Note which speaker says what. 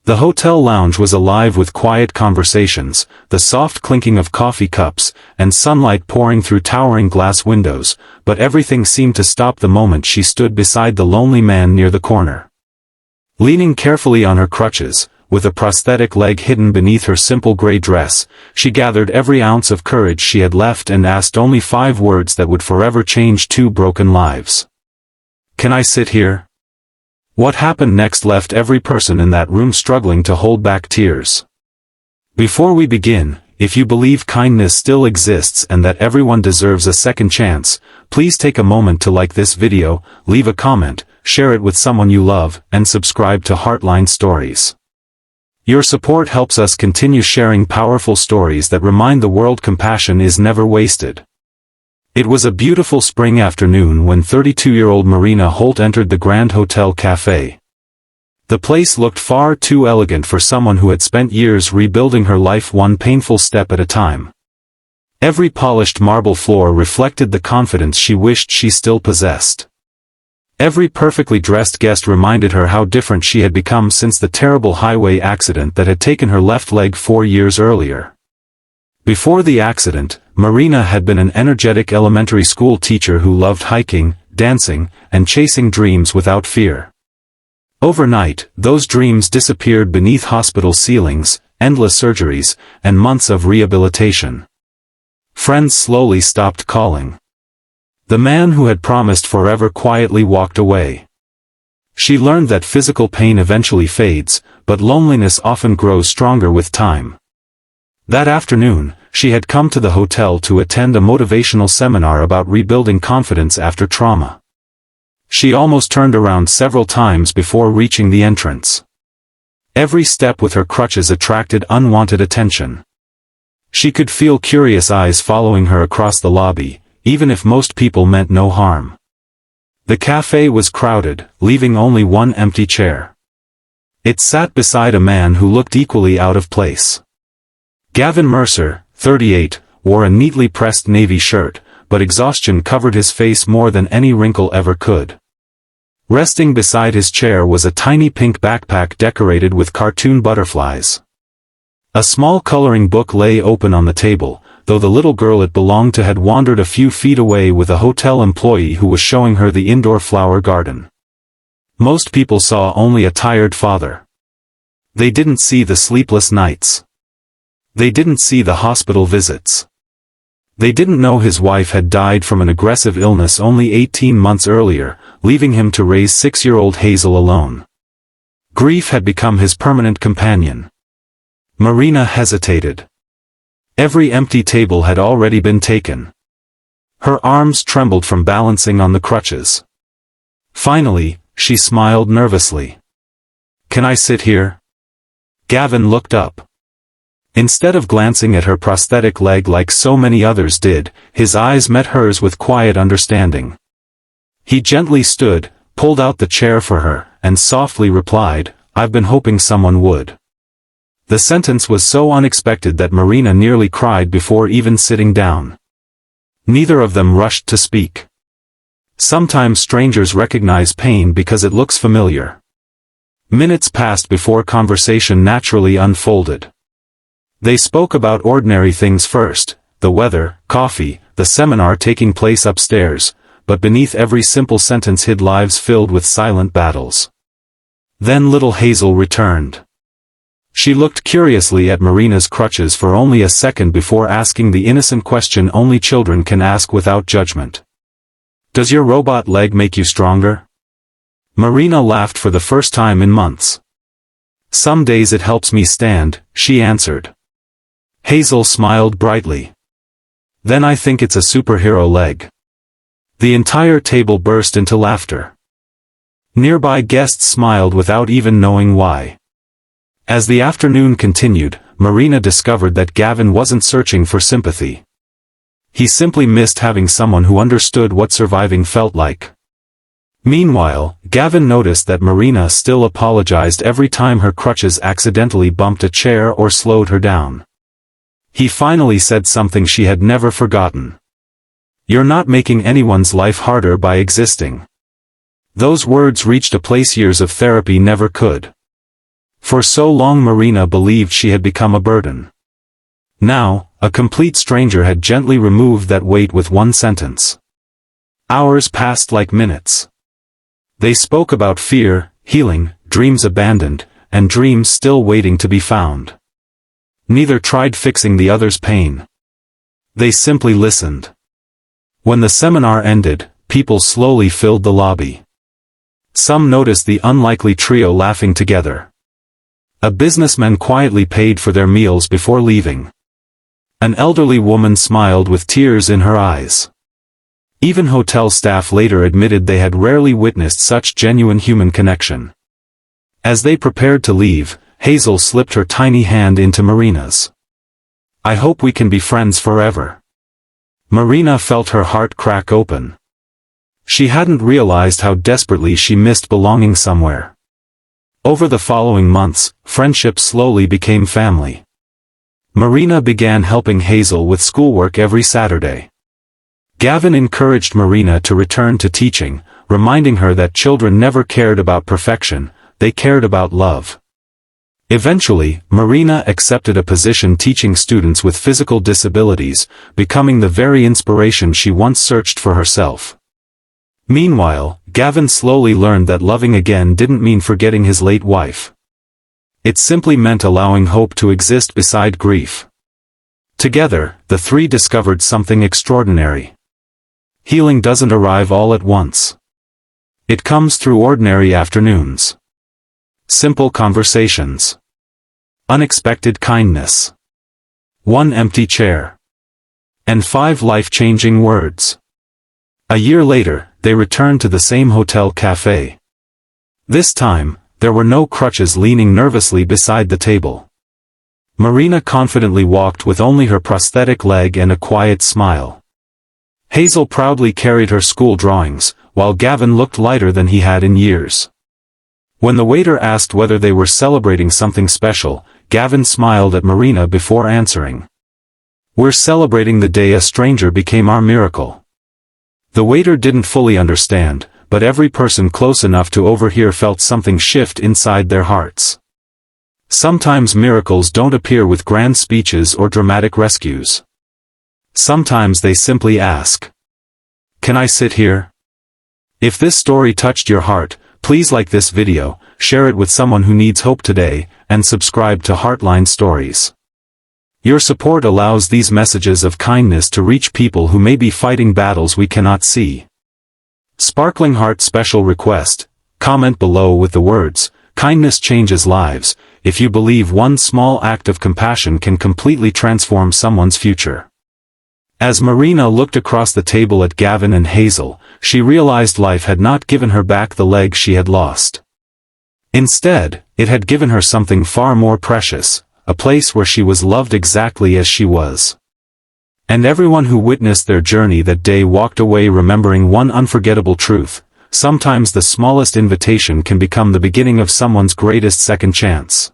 Speaker 1: The hotel lounge was alive with quiet conversations, the soft clinking of coffee cups, and sunlight pouring through towering glass windows, but everything seemed to stop the moment she stood beside the lonely man near the corner. Leaning carefully on her crutches, with a prosthetic leg hidden beneath her simple gray dress, she gathered every ounce of courage she had left and asked only 5 words that would forever change 2 broken lives. "Can I sit here?" What happened next left every person in that room struggling to hold back tears. Before we begin, if you believe kindness still exists and that everyone deserves a second chance, please take a moment to like this video, leave a comment, share it with someone you love, and subscribe to HeartLine Stories. Your support helps us continue sharing powerful stories that remind the world compassion is never wasted. It was a beautiful spring afternoon when 32-year-old Marina Holt entered the Grand Hotel Café. The place looked far too elegant for someone who had spent years rebuilding her life one painful step at a time. Every polished marble floor reflected the confidence she wished she still possessed. Every perfectly dressed guest reminded her how different she had become since the terrible highway accident that had taken her left leg 4 years earlier. Before the accident, Marina had been an energetic elementary school teacher who loved hiking, dancing, and chasing dreams without fear. Overnight, those dreams disappeared beneath hospital ceilings, endless surgeries, and months of rehabilitation. Friends slowly stopped calling. The man who had promised forever quietly walked away. She learned that physical pain eventually fades, but loneliness often grows stronger with time. That afternoon, she had come to the hotel to attend a motivational seminar about rebuilding confidence after trauma. She almost turned around several times before reaching the entrance. Every step with her crutches attracted unwanted attention. She could feel curious eyes following her across the lobby, even if most people meant no harm. The cafe was crowded, leaving only one empty chair. It sat beside a man who looked equally out of place. Gavin Mercer, 38, wore a neatly pressed navy shirt, but exhaustion covered his face more than any wrinkle ever could. Resting beside his chair was a tiny pink backpack decorated with cartoon butterflies. A small coloring book lay open on the table, though the little girl it belonged to had wandered a few feet away with a hotel employee who was showing her the indoor flower garden. Most people saw only a tired father. They didn't see the sleepless nights. They didn't see the hospital visits. They didn't know his wife had died from an aggressive illness only 18 months earlier, leaving him to raise 6-year-old Hazel alone. Grief had become his permanent companion. Marina hesitated. Every empty table had already been taken. Her arms trembled from balancing on the crutches. Finally, she smiled nervously. "Can I sit here?" Gavin looked up. Instead of glancing at her prosthetic leg like so many others did, his eyes met hers with quiet understanding. He gently stood, pulled out the chair for her, and softly replied, "I've been hoping someone would." The sentence was so unexpected that Marina nearly cried before even sitting down. Neither of them rushed to speak. Sometimes strangers recognize pain because it looks familiar. Minutes passed before conversation naturally unfolded. They spoke about ordinary things first, the weather, coffee, the seminar taking place upstairs, but beneath every simple sentence hid lives filled with silent battles. Then little Hazel returned. She looked curiously at Marina's crutches for only a second before asking the innocent question only children can ask without judgment. "Does your robot leg make you stronger?" Marina laughed for the first time in months. "Some days it helps me stand," she answered. Hazel smiled brightly. "Then I think it's a superhero leg." The entire table burst into laughter. Nearby guests smiled without even knowing why. As the afternoon continued, Marina discovered that Gavin wasn't searching for sympathy. He simply missed having someone who understood what surviving felt like. Meanwhile, Gavin noticed that Marina still apologized every time her crutches accidentally bumped a chair or slowed her down. He finally said something she had never forgotten. "You're not making anyone's life harder by existing." Those words reached a place years of therapy never could. For so long Marina believed she had become a burden. Now, a complete stranger had gently removed that weight with one sentence. Hours passed like minutes. They spoke about fear, healing, dreams abandoned, and dreams still waiting to be found. Neither tried fixing the other's pain. They simply listened. When the seminar ended, people slowly filled the lobby. Some noticed the unlikely trio laughing together. A businessman quietly paid for their meals before leaving. An elderly woman smiled with tears in her eyes. Even hotel staff later admitted they had rarely witnessed such genuine human connection. As they prepared to leave, Hazel slipped her tiny hand into Marina's. "I hope we can be friends forever." Marina felt her heart crack open. She hadn't realized how desperately she missed belonging somewhere. Over the following months, friendship slowly became family. Marina began helping Hazel with schoolwork every Saturday. Gavin encouraged Marina to return to teaching, reminding her that children never cared about perfection, they cared about love. Eventually, Marina accepted a position teaching students with physical disabilities, becoming the very inspiration she once searched for herself. Meanwhile, Gavin slowly learned that loving again didn't mean forgetting his late wife. It simply meant allowing hope to exist beside grief. Together, the three discovered something extraordinary. Healing doesn't arrive all at once. It comes through ordinary afternoons. Simple conversations. Unexpected kindness. One empty chair. And 5 life-changing words. A year later, they returned to the same hotel café. This time, there were no crutches leaning nervously beside the table. Marina confidently walked with only her prosthetic leg and a quiet smile. Hazel proudly carried her school drawings, while Gavin looked lighter than he had in years. When the waiter asked whether they were celebrating something special, Gavin smiled at Marina before answering. "We're celebrating the day a stranger became our miracle." The waiter didn't fully understand, but every person close enough to overhear felt something shift inside their hearts. Sometimes miracles don't appear with grand speeches or dramatic rescues. Sometimes they simply ask, "Can I sit here?" If this story touched your heart, please like this video, share it with someone who needs hope today, and subscribe to HeartLine Stories. Your support allows these messages of kindness to reach people who may be fighting battles we cannot see. Sparkling Heart special request: comment below with the words, "Kindness changes lives," if you believe one small act of compassion can completely transform someone's future. As Marina looked across the table at Gavin and Hazel, she realized life had not given her back the leg she had lost. Instead, it had given her something far more precious, a place where she was loved exactly as she was. And everyone who witnessed their journey that day walked away remembering one unforgettable truth: sometimes the smallest invitation can become the beginning of someone's greatest second chance.